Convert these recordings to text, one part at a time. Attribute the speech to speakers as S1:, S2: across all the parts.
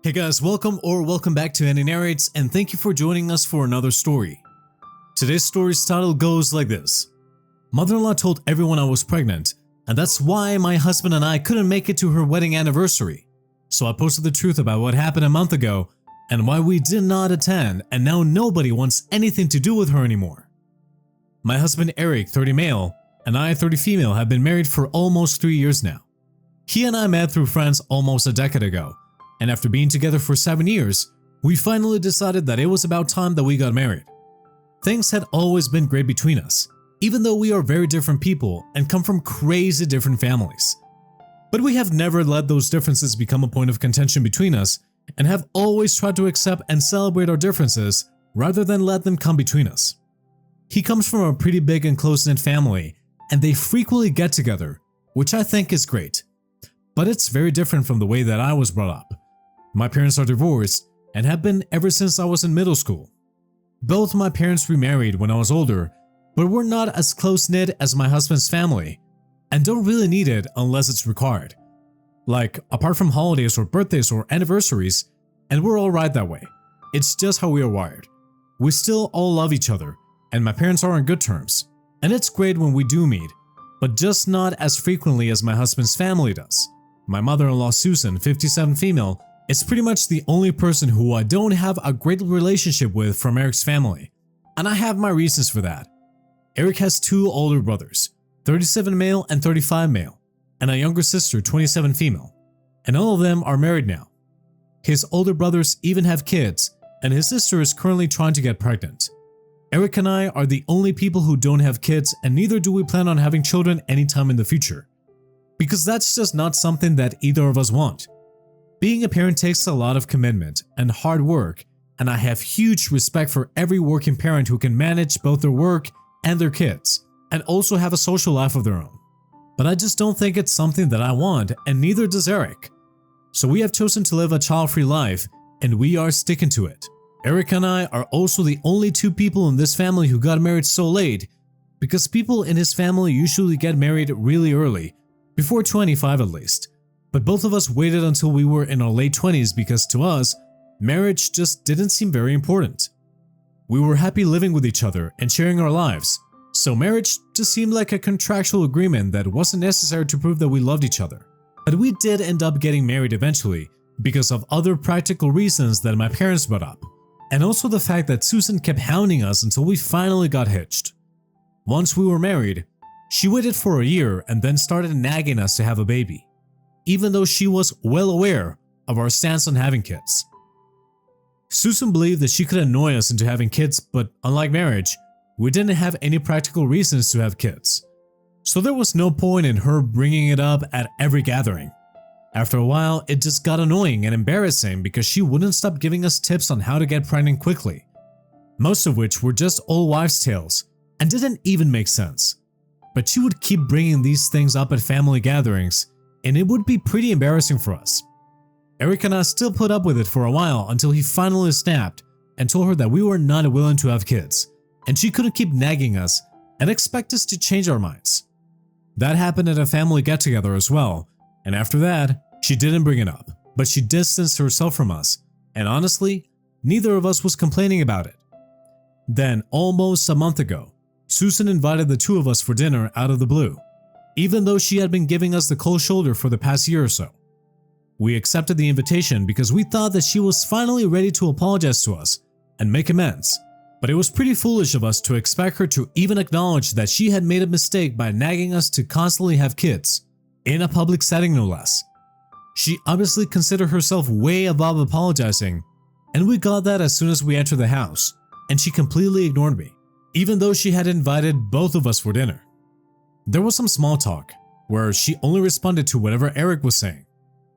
S1: Hey guys, welcome back to Annie Narrates, and thank you for joining us for another story. Today's story's title goes like this. Mother-in-law told everyone I was pregnant, and that's why my husband and I couldn't make it to her wedding anniversary. So I posted the truth about what happened a month ago and why we did not attend, and now nobody wants anything to do with her anymore. My husband Eric, 30 male, and I, 30 female, have been married for almost 3 years now. He and I met through friends almost a decade ago, and after being together for 7 years, we finally decided that it was about time that we got married. Things had always been great between us, even though we are very different people and come from crazy different families. But we have never let those differences become a point of contention between us and have always tried to accept and celebrate our differences rather than let them come between us. He comes from a pretty big and close-knit family, and they frequently get together, which I think is great. But it's very different from the way that I was brought up. My parents are divorced and have been ever since I was in middle school. Both my parents remarried when I was older, but we're not as close-knit as my husband's family and don't really need it unless it's required. Like, apart from holidays or birthdays or anniversaries, and we're all right that way. It's just how we are wired. We still all love each other, and my parents are on good terms, and it's great when we do meet, but just not as frequently as my husband's family does. My mother-in-law Susan, 57 female, is pretty much the only person who I don't have a great relationship with from Eric's family, and I have my reasons for that. Eric has 2 older brothers, 37 male and 35 male, and a younger sister, 27 female, and all of them are married now. His older brothers even have kids, and his sister is currently trying to get pregnant. Eric and I are the only people who don't have kids, and neither do we plan on having children anytime in the future, because that's just not something that either of us want. Being a parent takes a lot of commitment and hard work, and I have huge respect for every working parent who can manage both their work and their kids, and also have a social life of their own. But I just don't think it's something that I want, and neither does Eric. So we have chosen to live a child-free life, and we are sticking to it. Eric and I are also the only 2 people in this family who got married so late, because people in his family usually get married really early, before 25 at least. But both of us waited until we were in our late 20s because to us, marriage just didn't seem very important. We were happy living with each other and sharing our lives, so marriage just seemed like a contractual agreement that wasn't necessary to prove that we loved each other. But we did end up getting married eventually because of other practical reasons that my parents brought up, and also the fact that Susan kept hounding us until we finally got hitched. Once we were married, she waited for a year and then started nagging us to have a baby, even though she was well aware of our stance on having kids. Susan believed that she could annoy us into having kids, but unlike marriage, we didn't have any practical reasons to have kids. So there was no point in her bringing it up at every gathering. After a while, it just got annoying and embarrassing because she wouldn't stop giving us tips on how to get pregnant quickly, most of which were just old wives' tales and didn't even make sense. But she would keep bringing these things up at family gatherings, and it would be pretty embarrassing for us. Eric and I still put up with it for a while until he finally snapped and told her that we were not willing to have kids, and she couldn't keep nagging us and expect us to change our minds. That happened at a family get-together as well, and after that, she didn't bring it up, but she distanced herself from us, and honestly, neither of us was complaining about it. Then, almost a month ago, Susan invited the 2 of us for dinner out of the blue, even though she had been giving us the cold shoulder for the past year or so. We accepted the invitation because we thought that she was finally ready to apologize to us and make amends, but it was pretty foolish of us to expect her to even acknowledge that she had made a mistake by nagging us to constantly have kids, in a public setting no less. She obviously considered herself way above apologizing, and we got that as soon as we entered the house, and she completely ignored me, even though she had invited both of us for dinner. There was some small talk, where she only responded to whatever Eric was saying,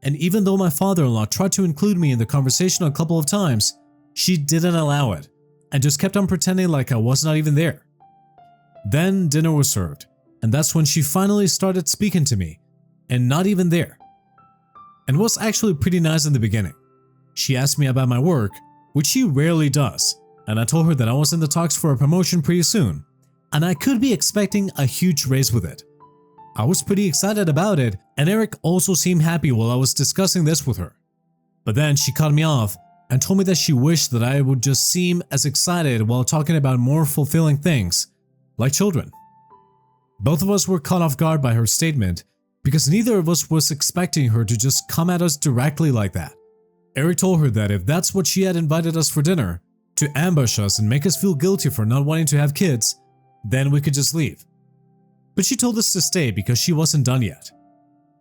S1: and even though my father-in-law tried to include me in the conversation a couple of times, she didn't allow it, and just kept on pretending like I was not even there. Then dinner was served, and that's when she finally started speaking to me, and not even there. And was actually pretty nice in the beginning. She asked me about my work, which she rarely does, and I told her that I was in the talks for a promotion pretty soon, and I could be expecting a huge raise with it. I was pretty excited about it, and Eric also seemed happy while I was discussing this with her. But then she cut me off and told me that she wished that I would just seem as excited while talking about more fulfilling things, like children. Both of us were caught off guard by her statement because neither of us was expecting her to just come at us directly like that. Eric told her that if that's what she had invited us for dinner, to ambush us and make us feel guilty for not wanting to have kids, then we could just leave. But she told us to stay because she wasn't done yet.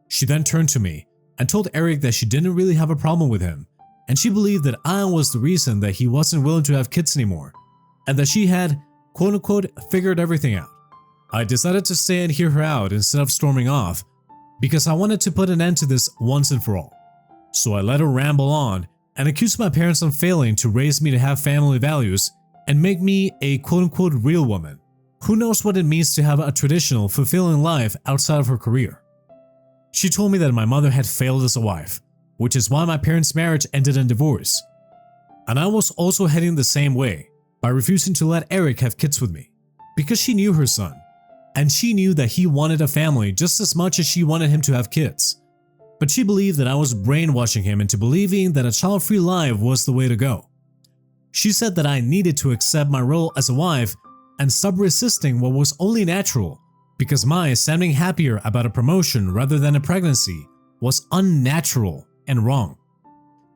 S1: She then turned to me and told Eric that she didn't really have a problem with him, and she believed that I was the reason that he wasn't willing to have kids anymore, and that she had, quote-unquote, figured everything out. I decided to stay and hear her out instead of storming off because I wanted to put an end to this once and for all. So I let her ramble on and accused my parents of failing to raise me to have family values and make me a quote-unquote real woman who knows what it means to have a traditional, fulfilling life outside of her career. She told me that my mother had failed as a wife, which is why my parents' marriage ended in divorce. And I was also heading the same way by refusing to let Eric have kids with me because she knew her son, and she knew that he wanted a family just as much as she wanted him to have kids. But she believed that I was brainwashing him into believing that a child-free life was the way to go. She said that I needed to accept my role as a wife and stop resisting what was only natural because my sounding happier about a promotion rather than a pregnancy was unnatural and wrong.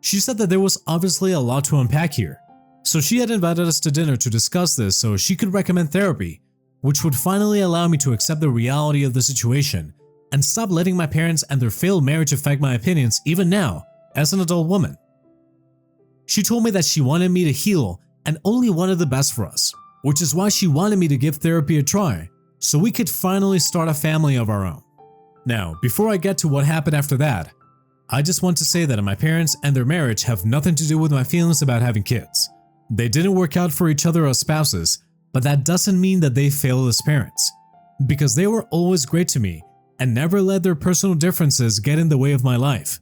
S1: She said that there was obviously a lot to unpack here, so she had invited us to dinner to discuss this so she could recommend therapy, which would finally allow me to accept the reality of the situation and stop letting my parents and their failed marriage affect my opinions even now as an adult woman. She told me that she wanted me to heal and only wanted the best for us, which is why she wanted me to give therapy a try so we could finally start a family of our own. Now, before I get to what happened after that, I just want to say that my parents and their marriage have nothing to do with my feelings about having kids. They didn't work out for each other as spouses, but that doesn't mean that they failed as parents, because they were always great to me and never let their personal differences get in the way of my life.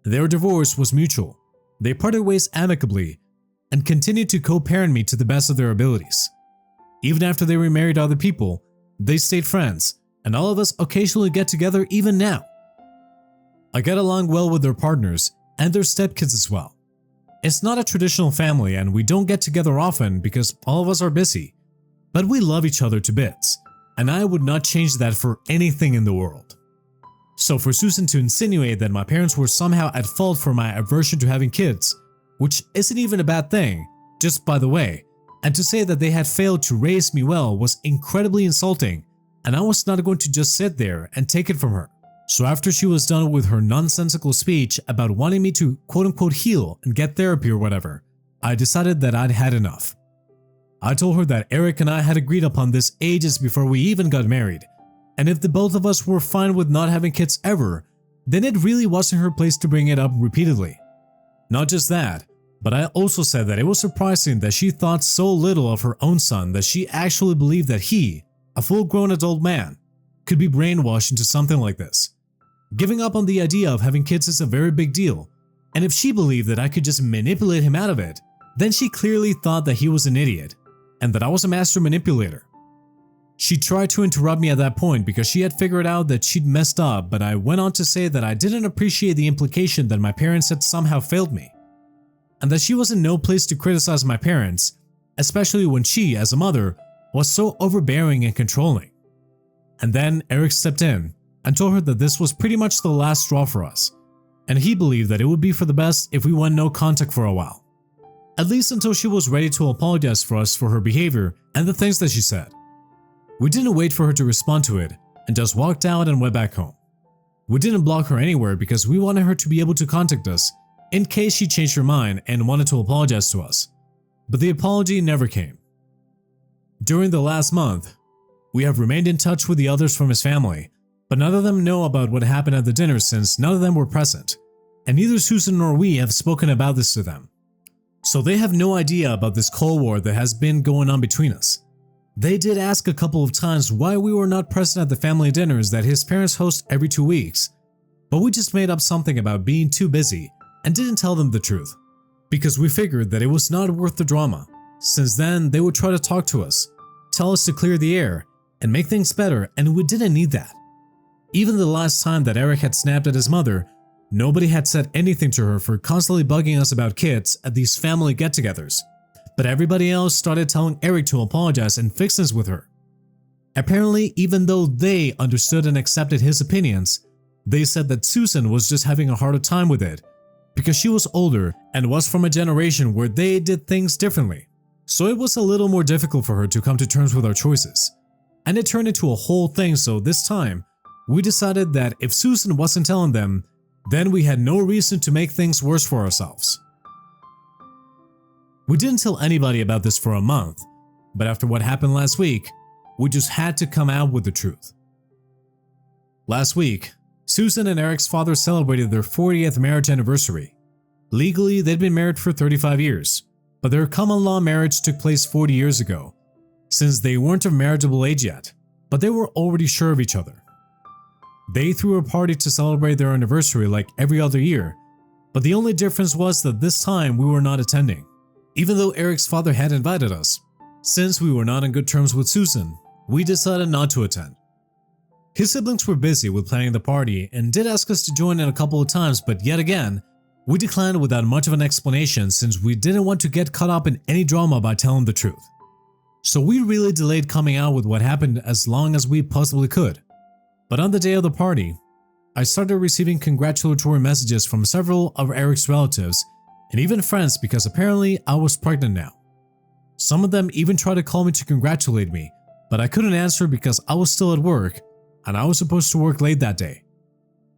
S1: Their divorce was mutual. They parted ways amicably and continued to co-parent me to the best of their abilities. Even after they remarried other people, they stayed friends, and all of us occasionally get together even now. I get along well with their partners and their stepkids as well. It's not a traditional family and we don't get together often because all of us are busy, but we love each other to bits, and I would not change that for anything in the world. So for Susan to insinuate that my parents were somehow at fault for my aversion to having kids, which isn't even a bad thing, just by the way, and to say that they had failed to raise me well was incredibly insulting, and I was not going to just sit there and take it from her. So after she was done with her nonsensical speech about wanting me to quote-unquote heal and get therapy or whatever, I decided that I'd had enough. I told her that Eric and I had agreed upon this ages before we even got married, and if the both of us were fine with not having kids ever, then it really wasn't her place to bring it up repeatedly. Not just that, but I also said that it was surprising that she thought so little of her own son that she actually believed that he, a full-grown adult man, could be brainwashed into something like this. Giving up on the idea of having kids is a very big deal, and if she believed that I could just manipulate him out of it, then she clearly thought that he was an idiot, and that I was a master manipulator. She tried to interrupt me at that point because she had figured out that she'd messed up, but I went on to say that I didn't appreciate the implication that my parents had somehow failed me, and that she was in no place to criticize my parents, especially when she, as a mother, was so overbearing and controlling. And then Eric stepped in and told her that this was pretty much the last straw for us, and he believed that it would be for the best if we went no contact for a while. At least until she was ready to apologize for us for her behavior and the things that she said. We didn't wait for her to respond to it and just walked out and went back home. We didn't block her anywhere because we wanted her to be able to contact us in case she changed her mind and wanted to apologize to us, but the apology never came. During the last month, we have remained in touch with the others from his family, but none of them know about what happened at the dinner since none of them were present, and neither Susan nor we have spoken about this to them. So they have no idea about this Cold War that has been going on between us. They did ask a couple of times why we were not present at the family dinners that his parents host every 2 weeks, but we just made up something about being too busy and didn't tell them the truth, because we figured that it was not worth the drama, since then they would try to talk to us, tell us to clear the air, and make things better, and we didn't need that. Even the last time that Eric had snapped at his mother, Nobody had said anything to her for constantly bugging us about kids at these family get-togethers, but everybody else started telling Eric to apologize and fix this with her. Apparently, even though they understood and accepted his opinions, they said that Susan was just having a harder time with it because she was older and was from a generation where they did things differently. So it was a little more difficult for her to come to terms with our choices. And it turned into a whole thing, so this time, we decided that if Susan wasn't telling them, then we had no reason to make things worse for ourselves. We didn't tell anybody about this for a month, but after what happened last week, we just had to come out with the truth. Last week, Susan and Eric's father celebrated their 40th marriage anniversary. Legally, they'd been married for 35 years, but their common law marriage took place 40 years ago, since they weren't of marriageable age yet, but they were already sure of each other. They threw a party to celebrate their anniversary like every other year, but the only difference was that this time we were not attending, even though Eric's father had invited us. Since we were not on good terms with Susan, we decided not to attend. His siblings were busy with planning the party and did ask us to join in a couple of times, but yet again, we declined without much of an explanation since we didn't want to get caught up in any drama by telling the truth. So we really delayed coming out with what happened as long as we possibly could. But on the day of the party, I started receiving congratulatory messages from several of Eric's relatives and even friends because apparently I was pregnant now. Some of them even tried to call me to congratulate me, but I couldn't answer because I was still at work and I was supposed to work late that day.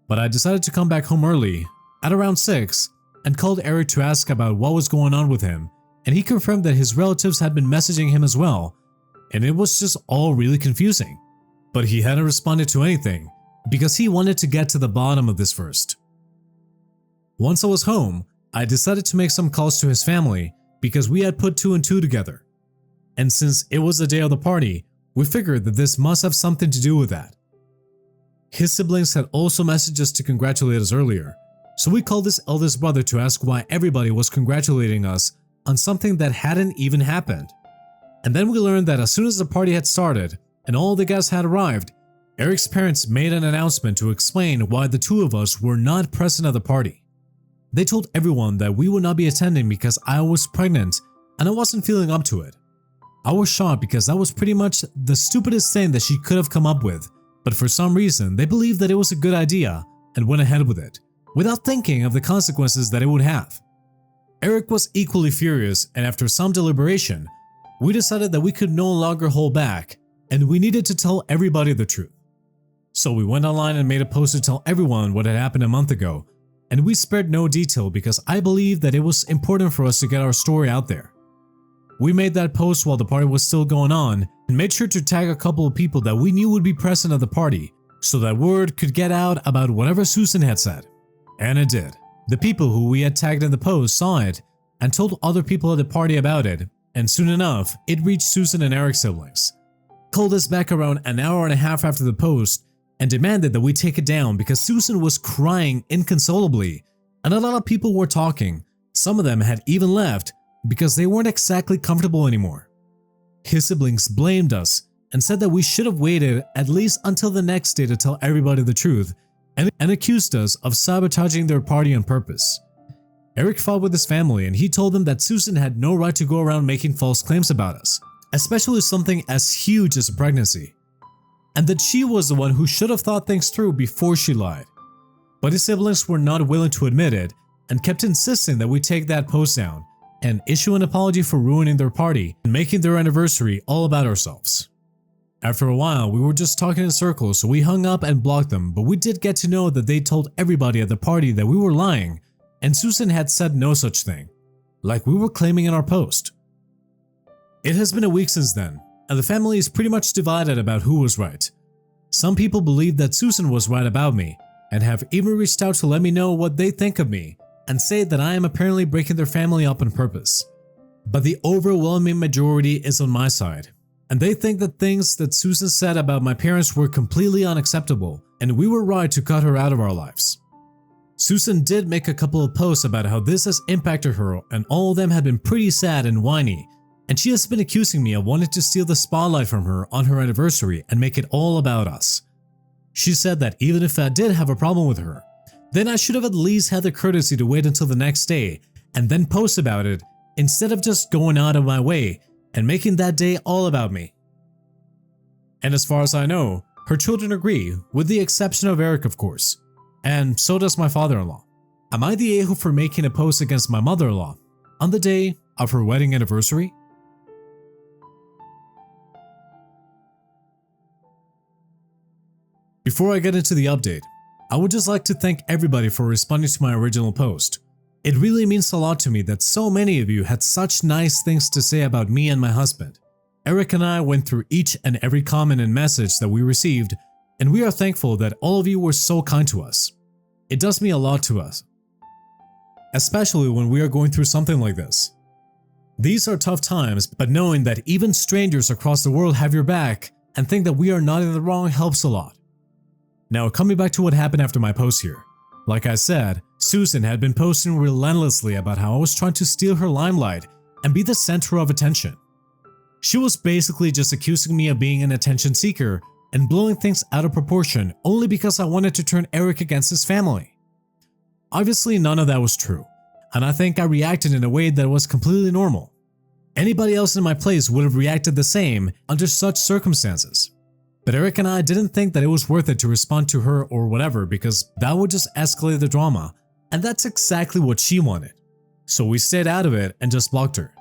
S1: But I decided to come back home early, at around 6, and called Eric to ask about what was going on with him, and he confirmed that his relatives had been messaging him as well, and it was just all really confusing. But he hadn't responded to anything because he wanted to get to the bottom of this first. Once I was home, I decided to make some calls to his family because we had put 2 and 2 together. And since it was the day of the party, we figured that this must have something to do with that. His siblings had also messaged us to congratulate us earlier, so we called his eldest brother to ask why everybody was congratulating us on something that hadn't even happened. And then we learned that as soon as the party had started and all the guests had arrived, Eric's parents made an announcement to explain why the 2 of us were not present at the party. They told everyone that we would not be attending because I was pregnant and I wasn't feeling up to it. I was shocked because that was pretty much the stupidest thing that she could have come up with, but for some reason they believed that it was a good idea and went ahead with it, without thinking of the consequences that it would have. Eric was equally furious, and after some deliberation, we decided that we could no longer hold back and we needed to tell everybody the truth. So we went online and made a post to tell everyone what had happened a month ago, and we spared no detail because I believed that it was important for us to get our story out there. We made that post while the party was still going on and made sure to tag a couple of people that we knew would be present at the party so that word could get out about whatever Susan had said. And it did. The people who we had tagged in the post saw it and told other people at the party about it, and soon enough, it reached Susan and Eric's siblings. Called us back around an hour and a half after the post and demanded that we take it down because Susan was crying inconsolably and a lot of people were talking. Some of them had even left because they weren't exactly comfortable anymore. His siblings blamed us and said that we should have waited at least until the next day to tell everybody the truth and accused us of sabotaging their party on purpose. Eric fought with his family and he told them that Susan had no right to go around making false claims about us, especially something as huge as a pregnancy, and that she was the one who should have thought things through before she lied. But his siblings were not willing to admit it and kept insisting that we take that post down and issue an apology for ruining their party and making their anniversary all about ourselves. After a while, we were just talking in circles, so we hung up and blocked them, but we did get to know that they told everybody at the party that we were lying and Susan had said no such thing, like we were claiming in our post. It has been a week since then, and the family is pretty much divided about who was right. Some people believe that Susan was right about me and have even reached out to let me know what they think of me and say that I am apparently breaking their family up on purpose. But the overwhelming majority is on my side, and they think that things that Susan said about my parents were completely unacceptable and we were right to cut her out of our lives. Susan did make a couple of posts about how this has impacted her and all of them have been pretty sad and whiny, and she has been accusing me of wanting to steal the spotlight from her on her anniversary and make it all about us. She said that even if I did have a problem with her, then I should have at least had the courtesy to wait until the next day and then post about it instead of just going out of my way and making that day all about me. And as far as I know, her children agree, with the exception of Eric, of course, and so does my father-in-law. Am I the a-hole for making a post against my mother-in-law on the day of her wedding anniversary? Before I get into the update, I would just like to thank everybody for responding to my original post. It really means a lot to me that so many of you had such nice things to say about me and my husband. Eric and I went through each and every comment and message that we received, and we are thankful that all of you were so kind to us. It does mean a lot to us, especially when we are going through something like this. These are tough times, but knowing that even strangers across the world have your back and think that we are not in the wrong helps a lot. Now, coming back to what happened after my post here. Like I said, Susan had been posting relentlessly about how I was trying to steal her limelight and be the center of attention. She was basically just accusing me of being an attention seeker and blowing things out of proportion only because I wanted to turn Eric against his family. Obviously, none of that was true, and I think I reacted in a way that was completely normal. Anybody else in my place would have reacted the same under such circumstances. But Eric and I didn't think that it was worth it to respond to her or whatever because that would just escalate the drama, and that's exactly what she wanted. So we stayed out of it and just blocked her.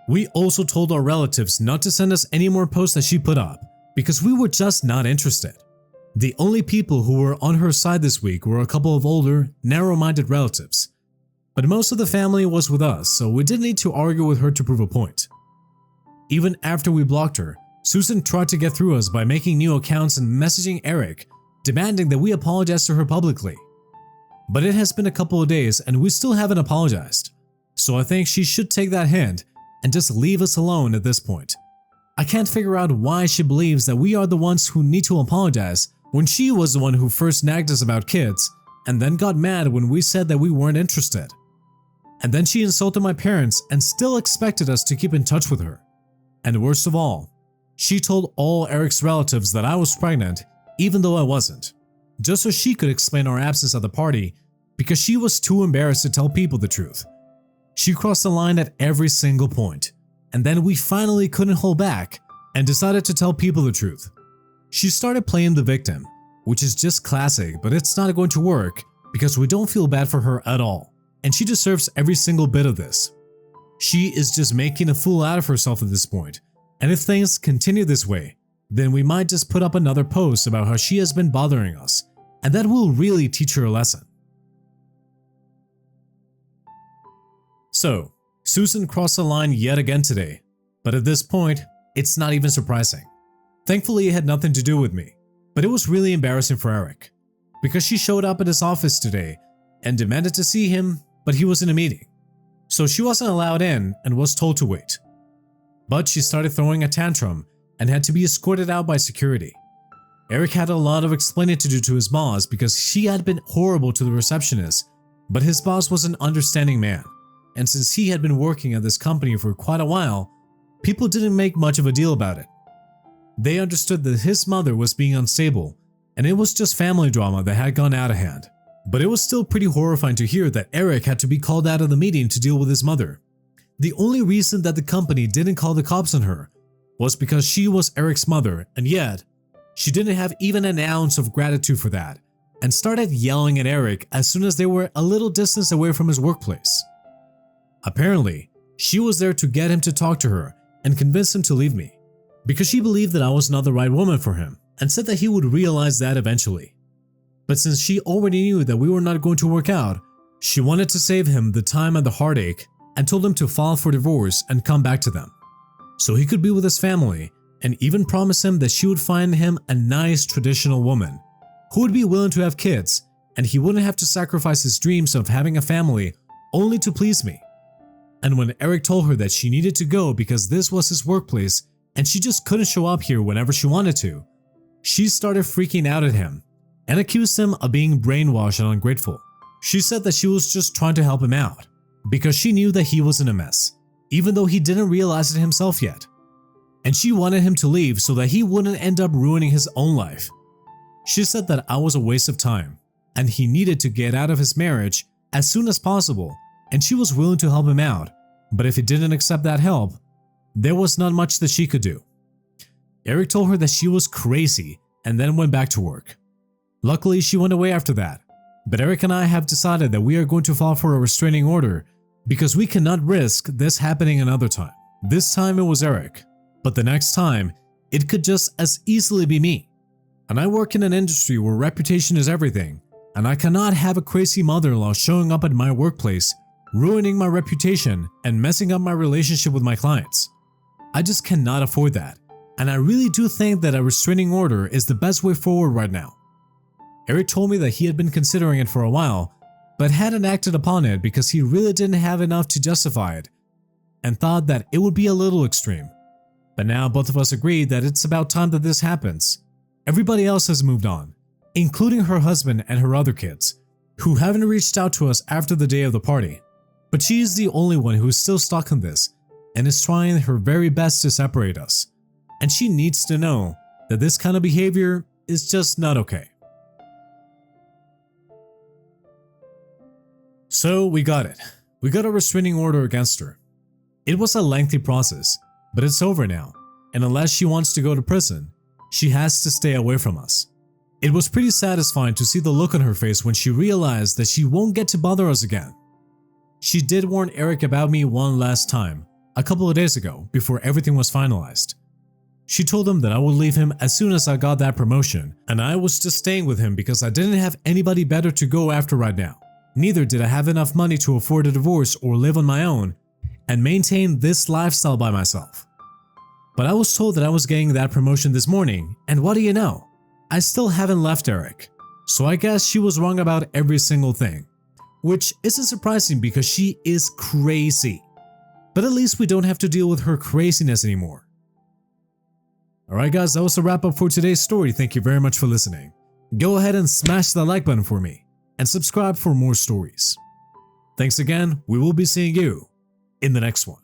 S1: We also told our relatives not to send us any more posts that she put up because we were just not interested. The only people who were on her side this week were a couple of older, narrow-minded relatives. But most of the family was with us, so we didn't need to argue with her to prove a point. Even after we blocked her, Susan tried to get through us by making new accounts and messaging Eric, demanding that we apologize to her publicly. But it has been a couple of days and we still haven't apologized, so I think she should take that hint and just leave us alone at this point. I can't figure out why she believes that we are the ones who need to apologize when she was the one who first nagged us about kids and then got mad when we said that we weren't interested. And then she insulted my parents and still expected us to keep in touch with her. And worst of all, she told all Eric's relatives that I was pregnant, even though I wasn't, just so she could explain our absence at the party because she was too embarrassed to tell people the truth. She crossed the line at every single point, and then we finally couldn't hold back and decided to tell people the truth. She started playing the victim, which is just classic, but it's not going to work because we don't feel bad for her at all, and she deserves every single bit of this. She is just making a fool out of herself at this point. And if things continue this way, then we might just put up another post about how she has been bothering us, and that will really teach her a lesson. So, Susan crossed the line yet again today, but at this point, it's not even surprising. Thankfully, it had nothing to do with me, but it was really embarrassing for Eric, because she showed up at his office today and demanded to see him, but he was in a meeting. So she wasn't allowed in and was told to wait. But she started throwing a tantrum and had to be escorted out by security. Eric had a lot of explaining to do to his boss because she had been horrible to the receptionist, but his boss was an understanding man, and since he had been working at this company for quite a while, people didn't make much of a deal about it. They understood that his mother was being unstable, and it was just family drama that had gone out of hand. But it was still pretty horrifying to hear that Eric had to be called out of the meeting to deal with his mother. The only reason that the company didn't call the cops on her was because she was Eric's mother, and yet, she didn't have even an ounce of gratitude for that, and started yelling at Eric as soon as they were a little distance away from his workplace. Apparently, she was there to get him to talk to her and convince him to leave me, because she believed that I was not the right woman for him, and said that he would realize that eventually. But since she already knew that we were not going to work out, she wanted to save him the time and the heartache and told him to file for divorce and come back to them, so he could be with his family, and even promised him that she would find him a nice traditional woman who would be willing to have kids, and he wouldn't have to sacrifice his dreams of having a family only to please me. And when Eric told her that she needed to go because this was his workplace and she just couldn't show up here whenever she wanted to, she started freaking out at him and accused him of being brainwashed and ungrateful. She said that she was just trying to help him out because she knew that he was in a mess, even though he didn't realize it himself yet. And she wanted him to leave so that he wouldn't end up ruining his own life. She said that I was a waste of time and he needed to get out of his marriage as soon as possible, and she was willing to help him out, but if he didn't accept that help, there was not much that she could do. Eric told her that she was crazy and then went back to work. Luckily, she went away after that, but Eric and I have decided that we are going to file for a restraining order because we cannot risk this happening another time. This time it was Eric, but the next time, it could just as easily be me. And I work in an industry where reputation is everything, and I cannot have a crazy mother-in-law showing up at my workplace, ruining my reputation and messing up my relationship with my clients. I just cannot afford that, and I really do think that a restraining order is the best way forward right now. Eric told me that he had been considering it for a while, but hadn't acted upon it because he really didn't have enough to justify it, and thought that it would be a little extreme. But now both of us agree that it's about time that this happens. Everybody else has moved on, including her husband and her other kids, who haven't reached out to us after the day of the party. But she is the only one who is still stuck in this and is trying her very best to separate us. And she needs to know that this kind of behavior is just not okay. So we got it. We got a restraining order against her. It was a lengthy process, but it's over now, and unless she wants to go to prison, she has to stay away from us. It was pretty satisfying to see the look on her face when she realized that she won't get to bother us again. She did warn Eric about me one last time, a couple of days ago, before everything was finalized. She told him that I would leave him as soon as I got that promotion, and I was just staying with him because I didn't have anybody better to go after right now. Neither did I have enough money to afford a divorce or live on my own and maintain this lifestyle by myself. But I was told that I was getting that promotion this morning, and what do you know? I still haven't left Eric. So I guess she was wrong about every single thing, which isn't surprising because she is crazy. But at least we don't have to deal with her craziness anymore. Alright guys, that was a wrap up for today's story. Thank you very much for listening. Go ahead and smash the like button for me and subscribe for more stories. Thanks again. We will be seeing you in the next one.